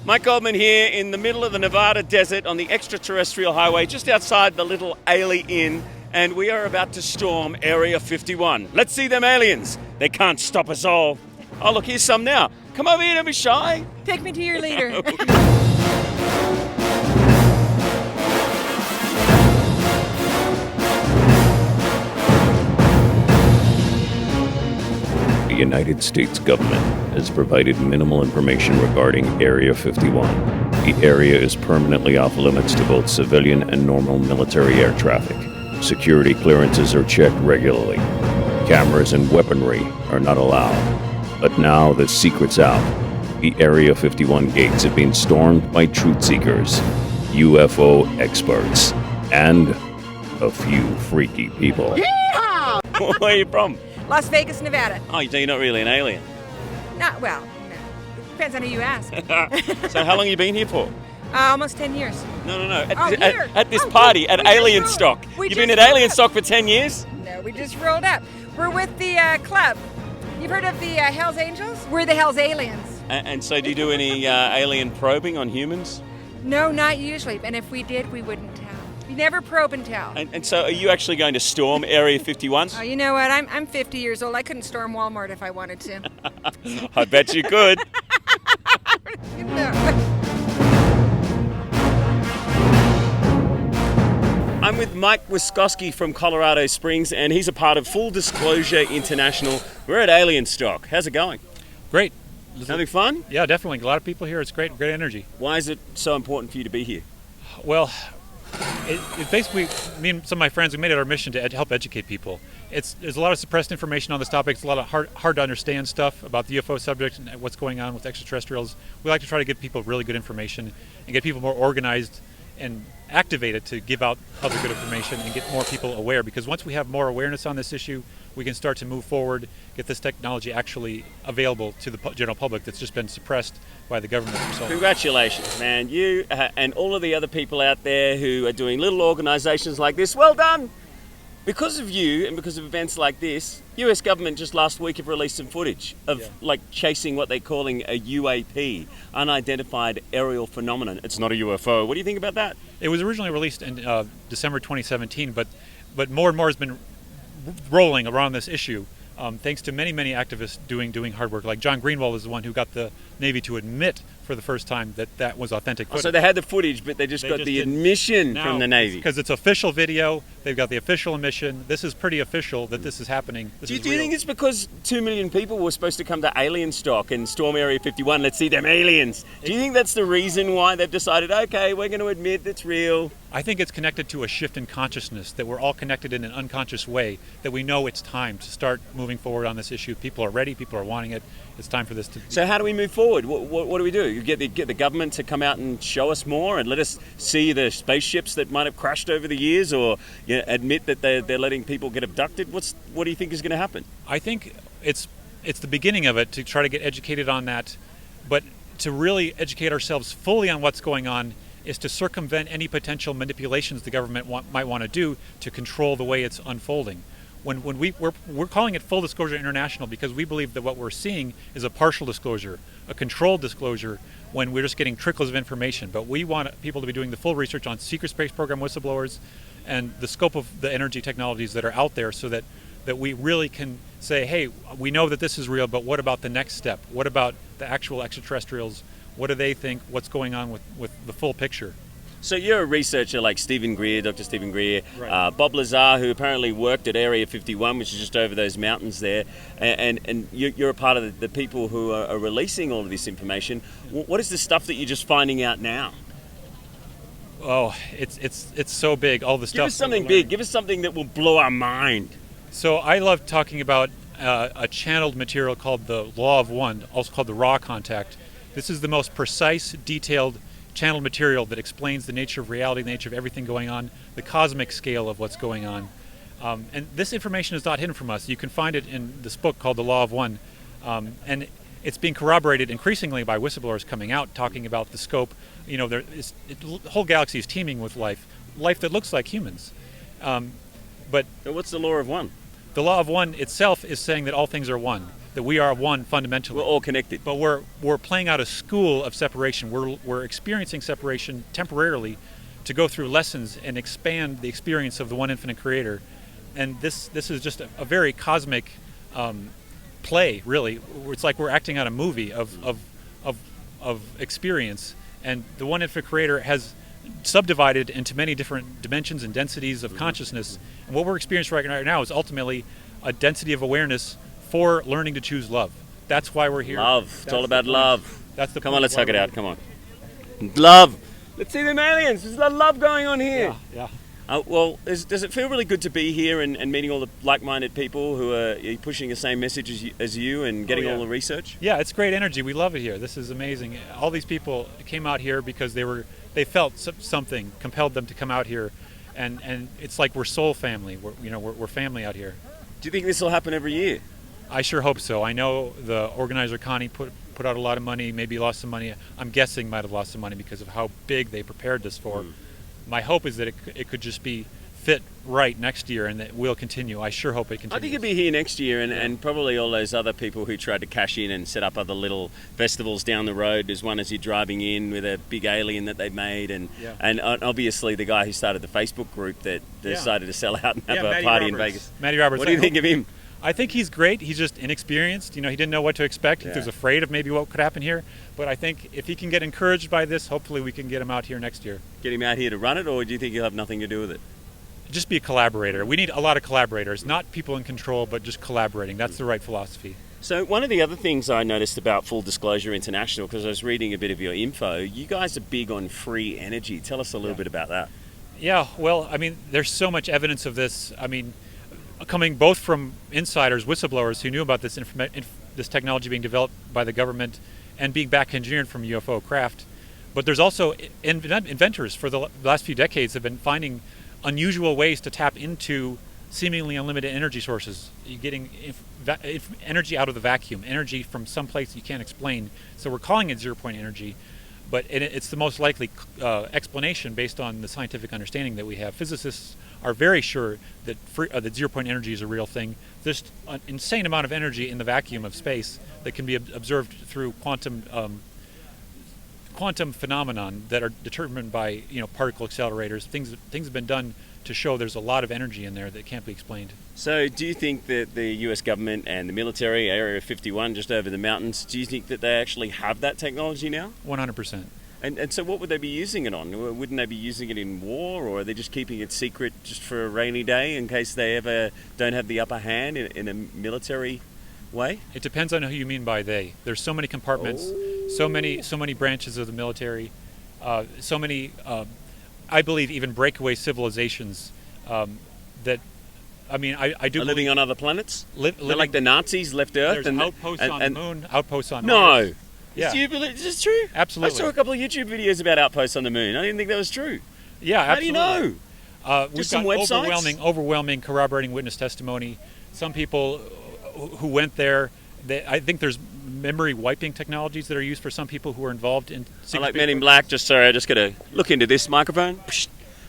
Mike Goldman here in the middle of the Nevada desert on the extraterrestrial highway just outside the little Ailey Inn, and we are about to storm Area 51. Let's see them aliens. They can't stop us all. Oh, look, here's some now. Come over here, don't be shy. Take me to your leader. The United States government has provided minimal information regarding Area 51. The area is permanently off limits to both civilian and normal military air traffic. Security clearances are checked regularly. Cameras and weaponry are not allowed. But now the secret's out. The Area 51 gates have been stormed by truth seekers, UFO experts, and a few freaky people. Where are you from? Las Vegas, Nevada. Oh, you're not really an alien. Not well. No. Depends on who you ask. So how long have you been here for? Almost 10 years. No. Here. At this party, at Alien Stock. You've been at Alien Stock for 10 years? No, we just rolled up. We're with the club. You've heard of the Hells Angels? We're the Hells Aliens. And so do you do any alien probing on humans? No, not usually. And if we did, we wouldn't tell. We never probe and tell. And so are you actually going to storm Area 51? Oh, you know what? I'm 50 years old. I couldn't storm Walmart if I wanted to. I bet you could. I'm with Mike Wiskoski from Colorado Springs, and he's a part of Full Disclosure International. We're at Alien Stock. How's it going? Great. Having fun? Yeah, definitely. A lot of people here. It's great energy. Why is it so important for you to be here? Well, it basically, me and some of my friends, we made it our mission to help educate people. There's a lot of suppressed information on this topic. It's a lot of hard to understand stuff about the UFO subject and what's going on with extraterrestrials. We like to try to give people really good information and get people more organized and activated to give out other good information and get more people aware, because once we have more awareness on this issue, we can start to move forward, get this technology actually available to the general public that's just been suppressed by the government for so long. Congratulations, man. You and all of the other people out there who are doing little organizations like this, well done. Because of you and because of events like this, US government just last week have released some footage of like chasing what they're calling a UAP, unidentified aerial phenomenon. It's not a UFO. What do you think about that? It was originally released in December 2017, but more and more has been rolling around this issue, thanks to many activists doing hard work. Like John Greenwald is the one who got the Navy to admit for the first time that was authentic footage. So they had the footage, but they just got the admission from the Navy. Because it's official video, they've got the official admission. This is pretty official that this is happening. Do you think it's because 2 million people were supposed to come to Alien Stock and storm Area 51? Let's see them aliens. Do you think that's the reason why they've decided, okay, we're going to admit it's real? I think it's connected to a shift in consciousness, that we're all connected in an unconscious way, that we know it's time to start moving forward on this issue. People are ready, people are wanting it. It's time for this to... So how do we move forward? What do we do? You get the government to come out and show us more and let us see the spaceships that might have crashed over the years, or admit that they're letting people get abducted? What do you think is going to happen? I think it's the beginning of it, to try to get educated on that, but to really educate ourselves fully on what's going on is to circumvent any potential manipulations the government might want to do to control the way it's unfolding. When we're calling it Full Disclosure International because we believe that what we're seeing is a partial disclosure, a controlled disclosure, when we're just getting trickles of information. But we want people to be doing the full research on secret space program whistleblowers and the scope of the energy technologies that are out there, so that we really can say, hey, we know that this is real, but what about the next step? What about the actual extraterrestrials? What do they think? What's going on with the full picture? So you're a researcher like Stephen Greer, Dr. Stephen Greer, right. Bob Lazar, who apparently worked at Area 51, which is just over those mountains there, and you're a part of the people who are releasing all of this information. What is the stuff that you're just finding out now? Oh, it's so big, all the stuff. Give us something big. Give us something that will blow our mind. So I love talking about a channeled material called the Law of One, also called the raw contact. This is the most precise, detailed channeled material that explains the nature of reality, the nature of everything going on, the cosmic scale of what's going on. And this information is not hidden from us. You can find it in this book called The Law of One. And it's being corroborated increasingly by whistleblowers coming out, talking about the scope. You know, the whole galaxy is teeming with life that looks like humans. But So what's the Law of One? The Law of One itself is saying that all things are one. that we are one fundamentally. We're all connected. But we're playing out a school of separation. We're experiencing separation temporarily to go through lessons and expand the experience of the one infinite creator. And this is just a very cosmic play, really. It's like we're acting out a movie of experience, and the one infinite creator has subdivided into many different dimensions and densities of consciousness. And what we're experiencing right now is ultimately a density of awareness for learning to choose love. That's why we're here. Love. It's all about love. That's the Come point on, let's why hug it we're out. here. Come on. Love. Let's see them aliens. There's a lot of love going on here. Yeah. Well, does it feel really good to be here and meeting all the like-minded people who are pushing the same message as you and getting yeah. all the research? Yeah, it's great energy. We love it here. This is amazing. All these people came out here because they felt something compelled them to come out here, and it's like we're soul family. We're family out here. Do you think this will happen every year? I sure hope so. I know the organizer Connie put out a lot of money, maybe lost some money. I'm guessing might have lost some money because of how big they prepared this for. My hope is that it could just be fit right next year and that will continue. I sure hope it continues. I think it'll be here next year, and probably all those other people who tried to cash in and set up other little festivals down the road. There's one as you're driving in with a big alien that they made, and obviously the guy who started the Facebook group that decided to sell out and have a Matty party in Roberts. Vegas. Matty Roberts. What do you think of him? I think he's great. He's just inexperienced. He didn't know what to expect. He was afraid of maybe what could happen here. But I think if he can get encouraged by this, hopefully we can get him out here next year. Get him out here to run it, or do you think he'll have nothing to do with it? Just be a collaborator. We need a lot of collaborators, not people in control, but just collaborating. That's the right philosophy. So one of the other things I noticed about Full Disclosure International, because I was reading a bit of your info, you guys are big on free energy. Tell us a little bit about that. Yeah, well, there's so much evidence of this. Coming both from insiders, whistleblowers who knew about this this technology being developed by the government and being back engineered from UFO craft. But there's also inventors for the last few decades have been finding unusual ways to tap into seemingly unlimited energy sources. You're getting energy out of the vacuum, energy from some place you can't explain. So we're calling it zero-point energy, but it's the most likely explanation based on the scientific understanding that we have. Physicists are very sure that that zero-point energy is a real thing. There's an insane amount of energy in the vacuum of space that can be observed through quantum phenomenon that are determined by particle accelerators. Things have been done to show there's a lot of energy in there that can't be explained. So do you think that the US government and the military, Area 51 just over the mountains, do you think that they actually have that technology now? 100%. And so what would they be using it on? Wouldn't they be using it in war, or are they just keeping it secret just for a rainy day in case they ever don't have the upper hand in a military way? It depends on who you mean by they. There's so many compartments, so many branches of the military, so many, I believe, even breakaway civilizations that, I do are living on other planets? Living like the Nazis left Earth? There's outposts on the moon, outposts on No! Mars. Yeah. Is this true? Absolutely. I saw a couple of YouTube videos about outposts on the moon. I didn't think that was true. Yeah, absolutely. How do you know? We've some got websites? overwhelming corroborating witness testimony. Some people who went there, I think there's memory wiping technologies that are used for some people who are involved in. I like Men in Black. I just got to look into this microphone,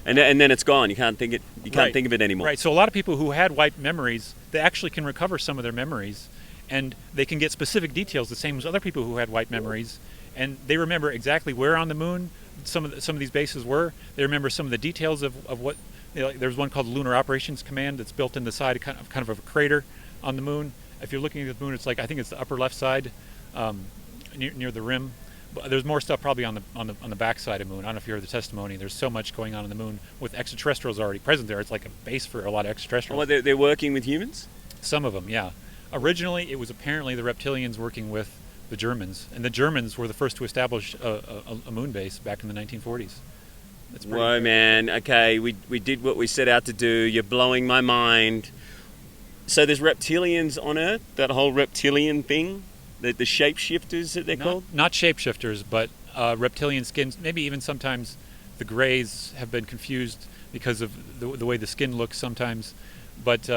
and then it's gone. You can't think think of it anymore. Right. So a lot of people who had wiped memories, they actually can recover some of their memories, and they can get specific details the same as other people who had wiped memories, and they remember exactly where on the moon some of these bases were. They remember some of the details of what. There's one called the Lunar Operations Command that's built in the side kind of a crater on the moon. If you're looking at the moon, it's like, I think it's the upper left side, near the rim. But there's more stuff probably on the back side of the moon. I don't know if you heard the testimony. There's so much going on the moon with extraterrestrials already present there. It's like a base for a lot of extraterrestrials. Well, they're working with humans? Some of them, yeah. Originally, it was apparently the reptilians working with the Germans, and the Germans were the first to establish a moon base back in the 1940s. Whoa, man. Okay, we did what we set out to do. You're blowing my mind. So there's reptilians on Earth? That whole reptilian thing? The shapeshifters that they're called? Not shapeshifters, but reptilian skins. Maybe even sometimes the grays have been confused because of the way the skin looks sometimes. But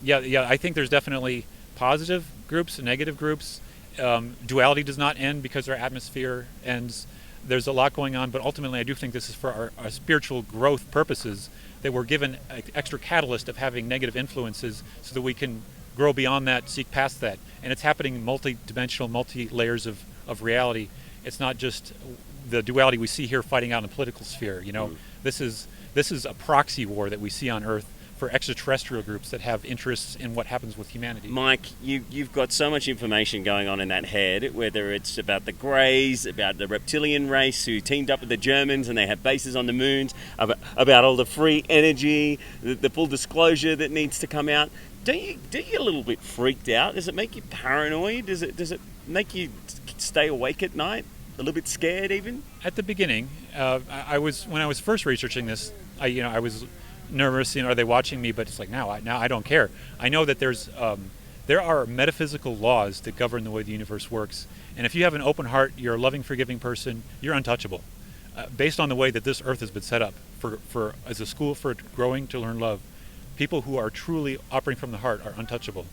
yeah, I think there's definitely positive groups and negative groups. Duality does not end because our atmosphere ends. There's a lot going on, but ultimately I do think this is for our spiritual growth purposes, that we're given an extra catalyst of having negative influences so that we can grow beyond that, seek past that. And it's happening in multi-dimensional, multi-layers of reality. It's not just the duality we see here fighting out in the political sphere. This is a proxy war that we see on Earth for extraterrestrial groups that have interests in what happens with humanity. Mike, you've got so much information going on in that head, whether it's about the Greys, about the reptilian race who teamed up with the Germans and they have bases on the moons, about all the free energy, the full disclosure that needs to come out. Don't you get a little bit freaked out? Does it make you paranoid? Does it make you stay awake at night? A little bit scared even? At the beginning, when I was first researching this, I was nervous. Are they watching me? But it's like now I don't care. I know that there are metaphysical laws that govern the way the universe works, and if you have an open heart, you're a loving, forgiving person, you're untouchable. Based on the way that this Earth has been set up for as a school for growing to learn love, people who are truly operating from the heart are untouchable.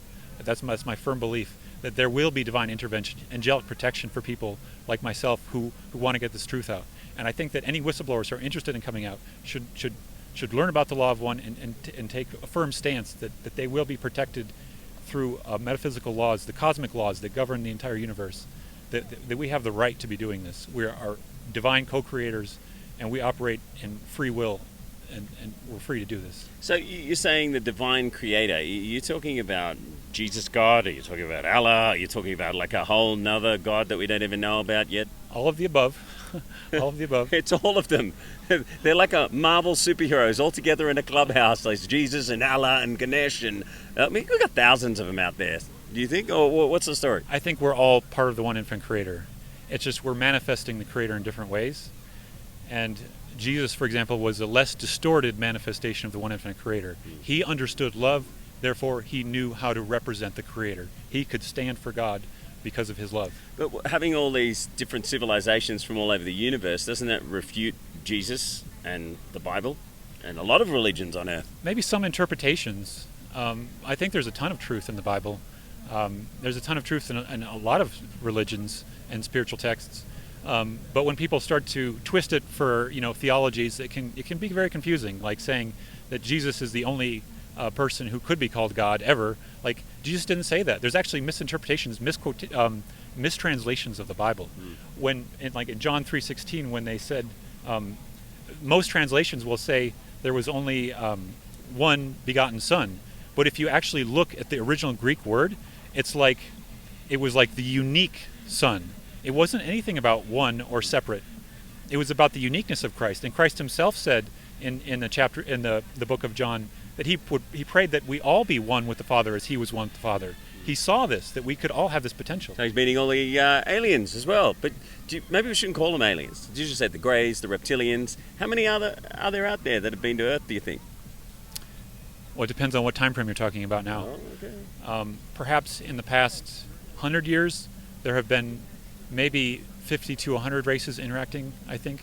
That's my firm belief that there will be divine intervention, angelic protection for people like myself who want to get this truth out. And I think that any whistleblowers who are interested in coming out should learn about the law of one and take a firm stance that they will be protected through metaphysical laws, the cosmic laws that govern the entire universe, that we have the right to be doing this. We are divine co-creators, and we operate in free will, and we're free to do this. So you're saying the divine creator, you're talking about Jesus God, or you're talking about Allah, or you're talking about like a whole nother God that we don't even know about yet? All of the above. All of the above. It's all of them. They're like a Marvel superheroes all together in a clubhouse. There's Jesus and Allah and Ganesh, and we've got thousands of them out there. Do you think? Or what's the story? I think we're all part of the one infinite creator. It's just we're manifesting the creator in different ways. And Jesus, for example, was a less distorted manifestation of the one infinite creator. He understood love, therefore he knew how to represent the creator. He could stand for God because of his love. But having all these different civilizations from all over the universe, doesn't that refute Jesus and the Bible and a lot of religions on Earth? Maybe some interpretations. I think there's a ton of truth in the Bible. There's a ton of truth in a lot of religions and spiritual texts. But when people start to twist it for theologies, it can be very confusing. Like saying that Jesus is the only person who could be called God ever. Like Jesus didn't say that. There's actually misinterpretations, mistranslations of the Bible. When in John 3:16, when they said, most translations will say there was only one begotten Son. But if you actually look at the original Greek word, it was like the unique Son. It wasn't anything about one or separate. It was about the uniqueness of Christ. And Christ himself said in the chapter in the book of John that he prayed that we all be one with the Father as he was one with the Father. He saw this, that we could all have this potential. So he's meeting all the aliens as well. But maybe we shouldn't call them aliens. You just said the Greys, the reptilians. How many are there out there that have been to Earth, do you think? Well, it depends on what time frame you're talking about now. Oh, okay. Perhaps in the past 100 years, there have been maybe 50 to 100 races interacting, I think,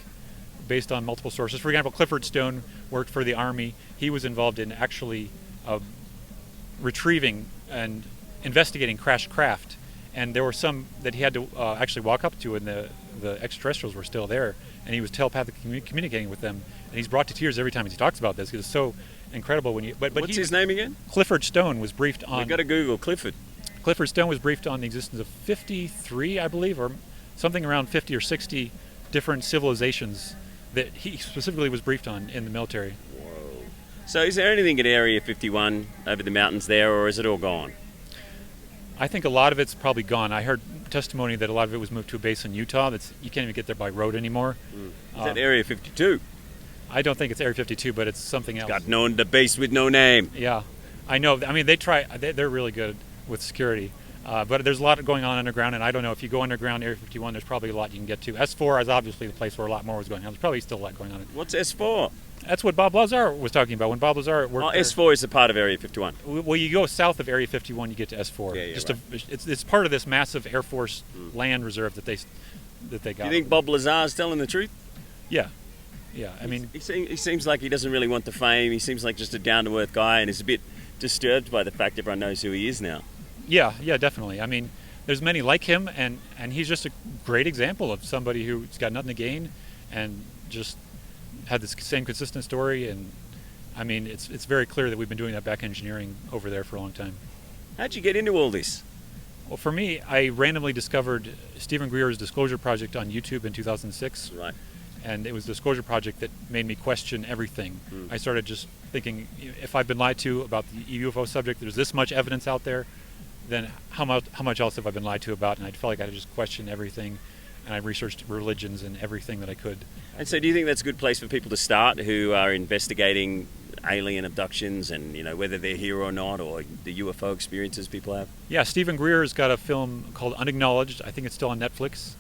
based on multiple sources. For example, Clifford Stone worked for the Army. He was involved in actually retrieving and investigating crashed craft. And there were some that he had to actually walk up to, and the extraterrestrials were still there. And he was telepathically communicating with them. And he's brought to tears every time he talks about this, because it's so incredible when you... But what's his name again? Clifford Stone was briefed on... We've got to Google Clifford. Clifford Stone was briefed on the existence of 53, I believe, or something around 50 or 60 different civilizations that he specifically was briefed on in the military. Whoa. So is there anything at Area 51 over the mountains there, or is it all gone? I think a lot of it's probably gone. I heard testimony that a lot of it was moved to a base in Utah. You can't even get there by road anymore. Is that Area 52? I don't think it's Area 52, but it's something else. Got the base with no name. Yeah, I know. I mean, they're really good with security. But there's a lot going on underground, and I don't know, if you go underground Area 51, there's probably a lot you can get to. S4 is obviously the place where a lot more was going on. There's probably still a lot going on. What's S4? That's what Bob Lazar was talking about. When Bob Lazar worked there. S4 is a part of Area 51. Well, you go south of Area 51, you get to S4. Yeah, right. It's part of this massive Air Force land reserve that they got. You think Bob Lazar's telling the truth? Yeah. I mean, he seems like he doesn't really want the fame. He seems like just a down-to-earth guy, and is a bit disturbed by the fact everyone knows who he is now. Yeah, definitely. I mean, there's many like him, and he's just a great example of somebody who's got nothing to gain and just had this same consistent story. And I mean, it's very clear that we've been doing that back engineering over there for a long time. How'd you get into all this? Well, for me, I randomly discovered Stephen Greer's Disclosure Project on YouTube in 2006. Right. And it was the Disclosure Project that made me question everything. I started just thinking, if I've been lied to about the UFO subject, there's this much evidence out there, then how much else have I been lied to about? And I felt like I had to just question everything. And I researched religions and everything that I could. And so do you think that's a good place for people to start who are investigating alien abductions and, whether they're here or not, or the UFO experiences people have? Yeah, Stephen Greer's got a film called Unacknowledged. I think it's still on Netflix.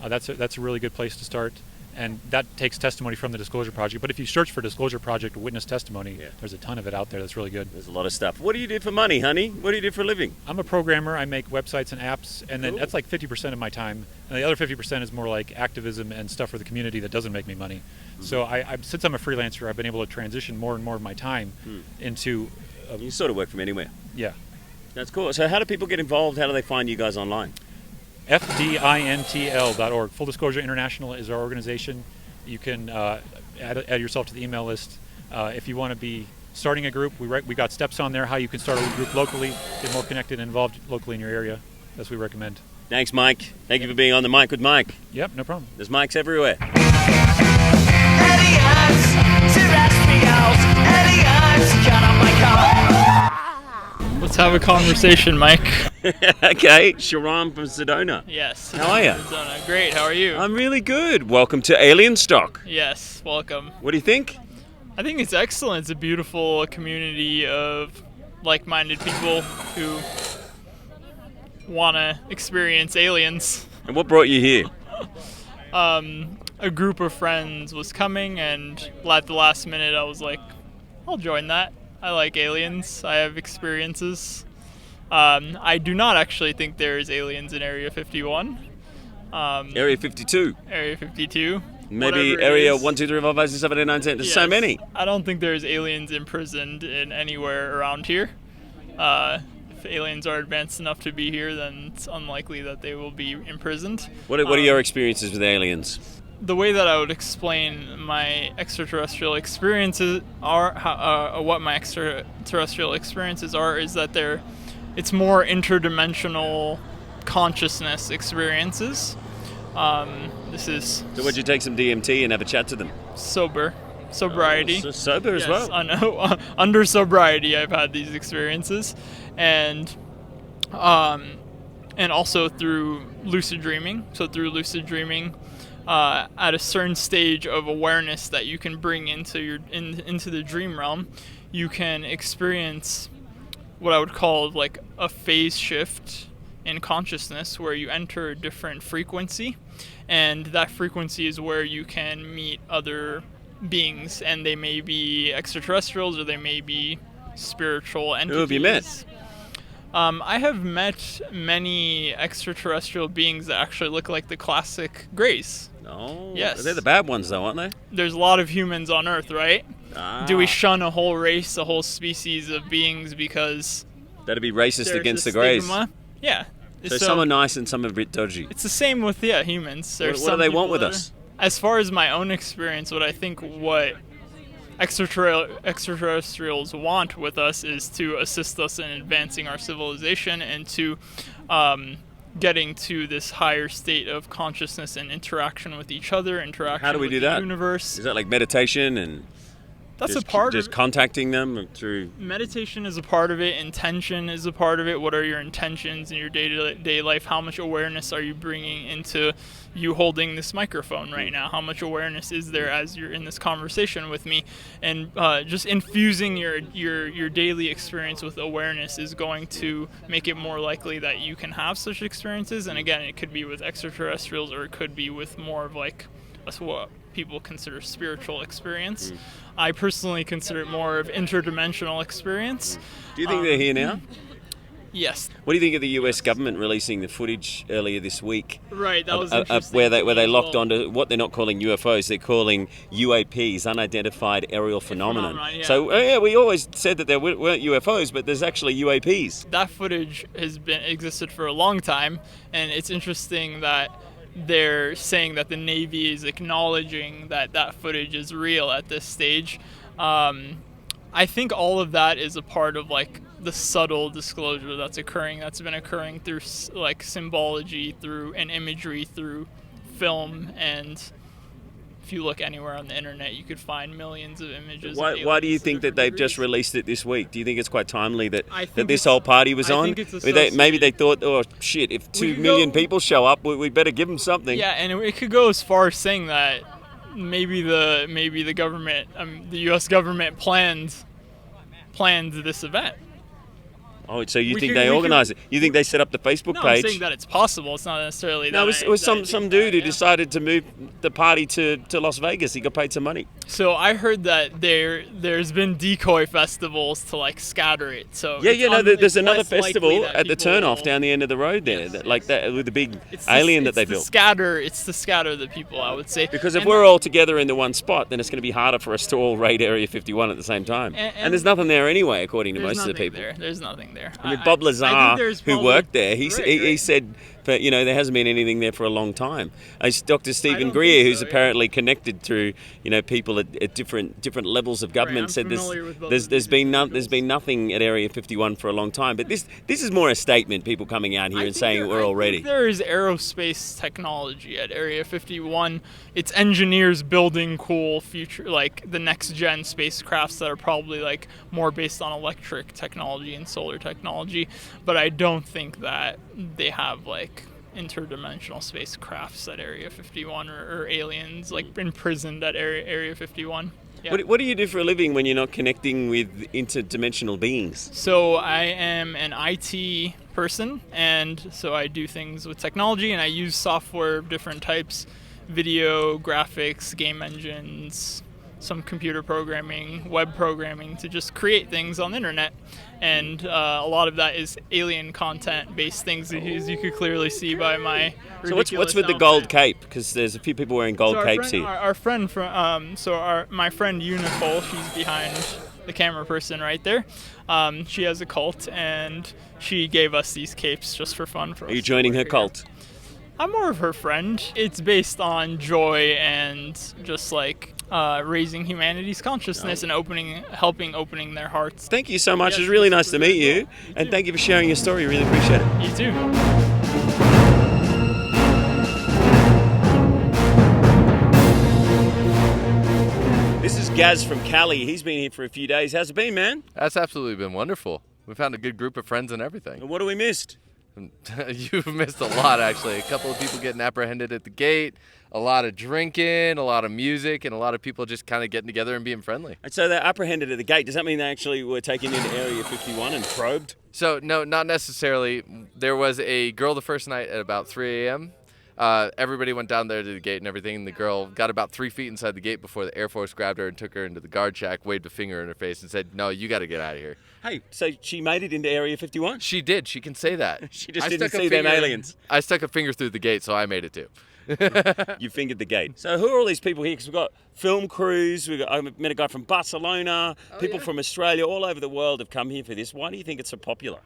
That's a really good place to start. And that takes testimony from the Disclosure Project. But if you search for Disclosure Project witness testimony, there's a ton of it out there that's really good. There's a lot of stuff. What do you do for money, honey? What do you do for a living? I'm a programmer. I make websites and apps, and then that's like 50% of my time. And the other 50% is more like activism and stuff for the community that doesn't make me money. So I since I'm a freelancer, I've been able to transition more and more of my time into... You sort of work from anywhere. Yeah. That's cool. So how do people get involved? How do they find you guys online? FDINTL.org. Full Disclosure International is our organization. You can add yourself to the email list. If you want to be starting a group, we got steps on there, how you can start a group locally, get more connected and involved locally in your area. That's what we recommend. Thanks, Mike. Thank you for being on the Mic with Mike. Yep, no problem. There's mics everywhere. Let's have a conversation, Mike. Okay, Sharon from Sedona. Yes. How are you? Arizona. Great, how are you? I'm really good. Welcome to Alien Stock. Yes, welcome. What do you think? I think it's excellent. It's a beautiful community of like-minded people who want to experience aliens. And what brought you here? A group of friends was coming, and at the last minute I was like, I'll join that. I like aliens. I have experiences. I do not actually think there's aliens in Area 51. Area 52. Area 52. Maybe whatever it Area is. 1, 2, 3, 4, 5, 6, 7, 8, 9, 10. There's so Yes. many. I don't think there's aliens imprisoned in anywhere around here. If aliens are advanced enough to be here, then it's unlikely that they will be imprisoned. What are your experiences with aliens? The way that I would explain my extraterrestrial experiences what my extraterrestrial experiences are, is that it's more interdimensional consciousness experiences. This is So would you take some DMT and have a chat to them? sobriety. So sober as Yes, well. I know. Under sobriety, I've had these experiences, and also through lucid dreaming. So through lucid dreaming, at a certain stage of awareness that you can bring into into the dream realm, you can experience what I would call like a phase shift in consciousness, where you enter a different frequency, and that frequency is where you can meet other beings, and they may be extraterrestrials or they may be spiritual entities. Who have you met? I have met many extraterrestrial beings that actually look like the classic Greys. Oh, Yes. They're the bad ones, though, aren't they? There's a lot of humans on Earth, right? Ah. Do we shun a whole race, a whole species of beings because That'd be racist there's against a the Greys. stigma? Yeah. So some are nice and some are a bit dodgy. It's the same with humans. There's What do some they want people with that us? As far as my own experience, what I think extraterrestrials want with us is to assist us in advancing our civilization and to getting to this higher state of consciousness and interaction with each other, interaction How do we with do the that? universe. Is that like meditation and That's just, a part just of contacting them through? meditation is a part of it. Intention is a part of it. What are your intentions in your day-to-day life? How much awareness are you bringing into you holding this microphone right now? How much awareness is there as you're in this conversation with me? And just infusing your daily experience with awareness is going to make it more likely that you can have such experiences. And again, it could be with extraterrestrials, or it could be with more of like what people consider spiritual experience. I personally consider it more of interdimensional experience. Do you think they're here now? Yes. What do you think of the US government releasing the footage earlier this week? Right, that was of interesting. where they as locked well. onto what they're not calling UFOs, they're calling UAPs, unidentified aerial phenomenon. Phenomenon, yeah. So we always said that there weren't UFOs, but there's actually UAPs. That footage has existed for a long time, and it's interesting that they're saying that the Navy is acknowledging that footage is real at this stage. I think all of that is a part of like the subtle disclosure that's been occurring through like symbology, through and imagery, through film. And if you look anywhere on the internet, you could find millions of images. Why do you think that they've just released it this week? Do you think it's quite timely that this whole party was on? I think it's Maybe they thought, oh shit, if 2 million people show up, we better give them something. Yeah, and it could go as far as saying that maybe the government, the U.S. government planned this event. Oh, so you think they organised it? You think they set up the Facebook page? I'm saying that it's possible. It's not necessarily that. No, it was some dude who decided to move the party to Las Vegas. He got paid some money. So I heard that there's been decoy festivals to like scatter it. So there's another festival at the turnoff down the end of the road there, that with the big alien that they built. It's to scatter the people, I would say. Because if we're all together into one spot, then it's going to be harder for us to all raid Area 51 at the same time. And there's nothing there anyway, according to most of the people. There's nothing there. I mean, Bob Lazar, who worked there, he said, but there hasn't been anything there for a long time. It's Dr. Stephen Greer, who's apparently connected through people at different levels of government, said there's been nothing at Area 51 for a long time. But this is more a statement. People coming out here and saying we're all ready. There is aerospace technology at Area 51. It's engineers building cool future, like the next gen spacecrafts that are probably like more based on electric technology and solar technology. But I don't think that they have like interdimensional spacecrafts at Area 51 or aliens like imprisoned at Area 51. Yeah. What do you do for a living when you're not connecting with interdimensional beings? So I am an IT person, and so I do things with technology, and I use software of different types, video, graphics, game engines, some computer programming, web programming to just create things on the internet. And a lot of that is alien content-based things, as you could clearly see by my ridiculous So what's with outfit. the gold cape? Because there's a few people wearing gold capes here. My friend Unicole, she's behind the camera person right there. She has a cult, and she gave us these capes just for fun. Are you joining her cult? I'm more of her friend. It's based on joy and just like raising humanity's consciousness and helping opening their hearts. Thank you so much. Yes, it was really nice to meet you. And thank you for sharing your story. Really appreciate it. You too. This is Gaz from Cali. He's been here for a few days. How's it been, man? That's absolutely been wonderful. We found a good group of friends and everything. And what have we missed? You've missed a lot, actually. A couple of people getting apprehended at the gate, a lot of drinking, a lot of music, and a lot of people just kind of getting together and being friendly. And so they're apprehended at the gate. Does that mean they actually were taken into Area 51 and probed? So, no, not necessarily. There was a girl the first night at about 3 a.m. Everybody went down there to the gate and everything, and the girl got about 3 feet inside the gate before the Air Force grabbed her and took her into the guard shack, waved a finger in her face, and said, "No, you got to get out of here." Hey, so she made it into Area 51? She did. She can say that. She just didn't see them aliens. I stuck a finger through the gate, so I made it too. You fingered the gate. So who are all these people here? Because we've got film crews, I met a guy from Barcelona, people from Australia, all over the world have come here for this. Why do you think it's so popular?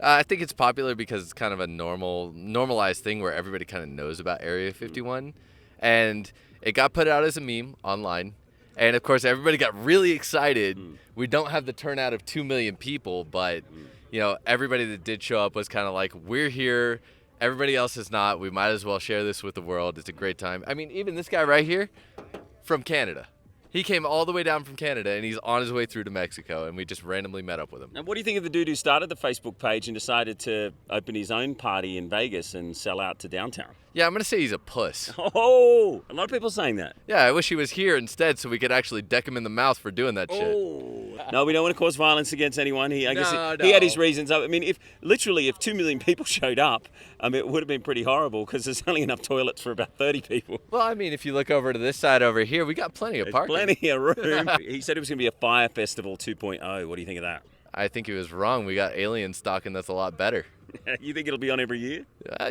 I think it's popular because it's kind of a normalized thing where everybody kind of knows about Area 51. And it got put out as a meme online. And, of course, everybody got really excited. We don't have the turnout of 2 million people, but, everybody that did show up was kind of like, we're here. Everybody else is not. We might as well share this with the world. It's a great time. I mean, even this guy right here from Canada. He came all the way down from Canada, and he's on his way through to Mexico, and we just randomly met up with him. And what do you think of the dude who started the Facebook page and decided to open his own party in Vegas and sell out to downtown? Yeah, I'm going to say he's a puss. Oh, a lot of people saying that. Yeah, I wish he was here instead so we could actually deck him in the mouth for doing that shit. No, we don't want to cause violence against anyone. He had his reasons. I mean, if 2 million people showed up, it would have been pretty horrible because there's only enough toilets for about 30 people. Well, I mean, if you look over to this side over here, we got plenty of parking. Plenty of room. He said it was going to be a Fire Festival 2.0. What do you think of that? I think he was wrong. We got alien stock, and that's a lot better. You think it'll be on every year?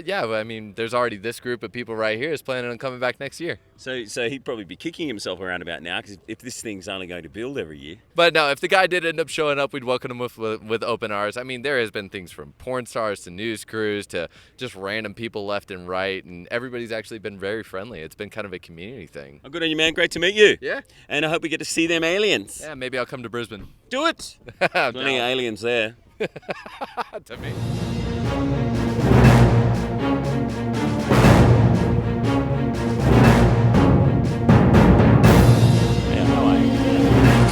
Yeah, but I mean, there's already this group of people right here is planning on coming back next year. So he'd probably be kicking himself around about now, because if this thing's only going to build every year. But no, if the guy did end up showing up, we'd welcome him with open arms. I mean, there has been things from porn stars to news crews to just random people left and right, and everybody's actually been very friendly. It's been kind of a community thing. Oh, good on you, man. Great to meet you. Yeah. And I hope we get to see them aliens. Yeah, maybe I'll come to Brisbane. Do it. I'm Plenty of down. aliens there. To me.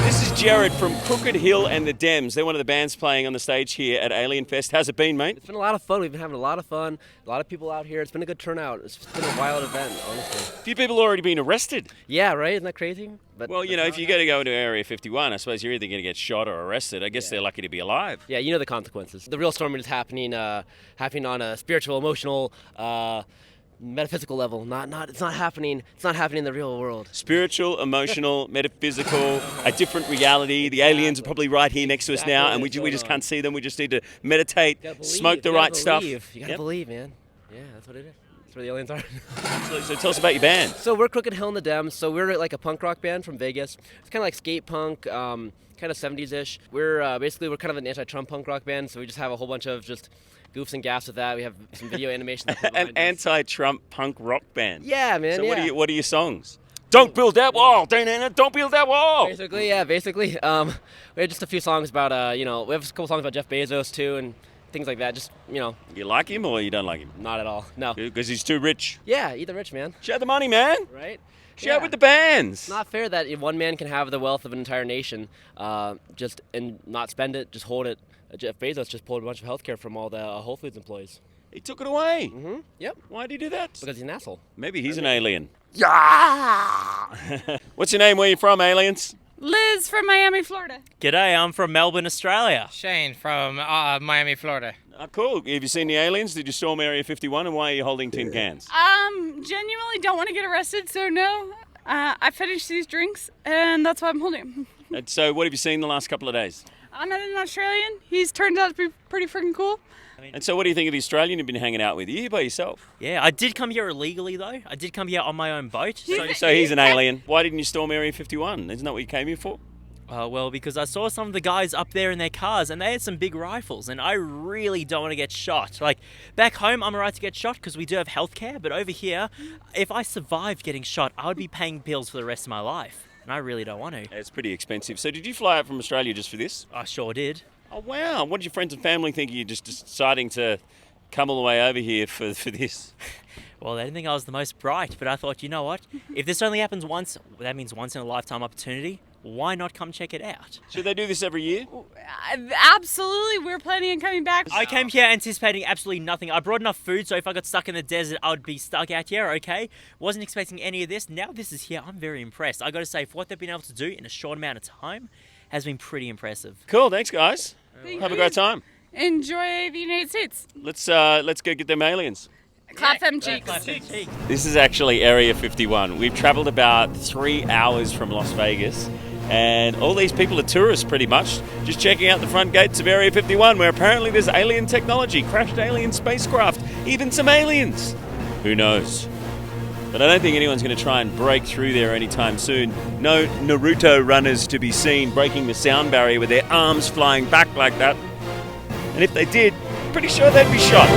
This is Jared from Crooked Hill and the Dems. They're one of the bands playing on the stage here at Alien Fest. How's it been, mate? It's been a lot of fun. We've been having a lot of fun. A lot of people out here. It's been a good turnout. It's been a wild event, honestly. A few people already been arrested. Yeah, right? Isn't that crazy? But Well, you know, if you got to go into Area 51, I suppose you're either going to get shot or arrested. I guess they're lucky to be alive. yeah, you know the consequences. The real storming is happening on a spiritual, emotional, metaphysical level. It's not happening. It's not happening in the real world. Spiritual, emotional, metaphysical, a different reality. The aliens are probably right here next to us now, and we just can't see them. We just need to meditate, You gotta believe. smoke the You gotta right stuff. believe. You gotta Yep. believe, man. Yeah, that's what it is. That's where the aliens are. So tell us about your band. So we're Crooked Hill and the Dems. So we're like a punk rock band from Vegas. It's kind of like skate punk, kind of 70s-ish. We're kind of an anti-Trump punk rock band. So we just have a whole bunch of just goofs and gaffs with that. We have some video animation. that put An behind us. anti-Trump punk rock band. Yeah, man. So yeah. what are your songs? Don't build that wall. Don't build that wall. Basically. We have just a few songs about we have a couple songs about Jeff Bezos too and things like that. Just You like him or you don't like him? not at all. No. Because he's too rich. Yeah, eat the rich, man. Share the money, man. Right? Share it with the bands. It's not fair that one man can have the wealth of an entire nation, and not spend it, just hold it. Jeff Bezos just pulled a bunch of healthcare from all the Whole Foods employees. He took it away. Mm-hmm. Yep. Why did he do that? Because he's an asshole. Maybe he's an alien. Yeah. What's your name? Where you from, aliens? Liz from Miami, Florida. G'day, I'm from Melbourne, Australia. Shane from Miami, Florida. Cool. Have you seen the aliens? Did you storm Area 51? And why are you holding tin cans? Genuinely don't want to get arrested, so no. I finished these drinks, and that's why I'm holding them. And so, what have you seen the last couple of days? I met an Australian. He's turned out to be pretty freaking cool. And so, what do you think of the Australian you've been hanging out with? Are you here by yourself? Yeah, I did come here illegally though. I did come here on my own boat. So he's an alien. Why didn't you storm Area 51? Isn't that what you came here for? Well, because I saw some of the guys up there in their cars and they had some big rifles and I really don't want to get shot. Like, back home, I'm alright to get shot because we do have healthcare, but over here, if I survived getting shot, I would be paying bills for the rest of my life. And I really don't want to. It's pretty expensive. So, did you fly out from Australia just for this? I sure did. Oh, wow. What did your friends and family think of you just deciding to come all the way over here for this? Well, they didn't think I was the most bright, but I thought, you know what? If this only happens once, that means once in a lifetime opportunity. Why not come check it out? Should they do this every year? Absolutely, we're planning on coming back. I came here anticipating absolutely nothing. I brought enough food, so if I got stuck in the desert, I would be stuck out here, okay? Wasn't expecting any of this. Now this is here, I'm very impressed. I gotta say, for what they've been able to do in a short amount of time has been pretty impressive. Cool. Thanks, guys. Have a great time. Enjoy the United States. Let's go get them aliens. Clap them cheeks. This is actually Area 51. We've traveled about 3 hours from Las Vegas, and all these people are tourists pretty much, just checking out the front gates of Area 51, where apparently there's alien technology, crashed alien spacecraft, even some aliens. Who knows? But I don't think anyone's going to try and break through there anytime soon. No Naruto runners to be seen breaking the sound barrier with their arms flying back like that. And if they did, pretty sure they'd be shot.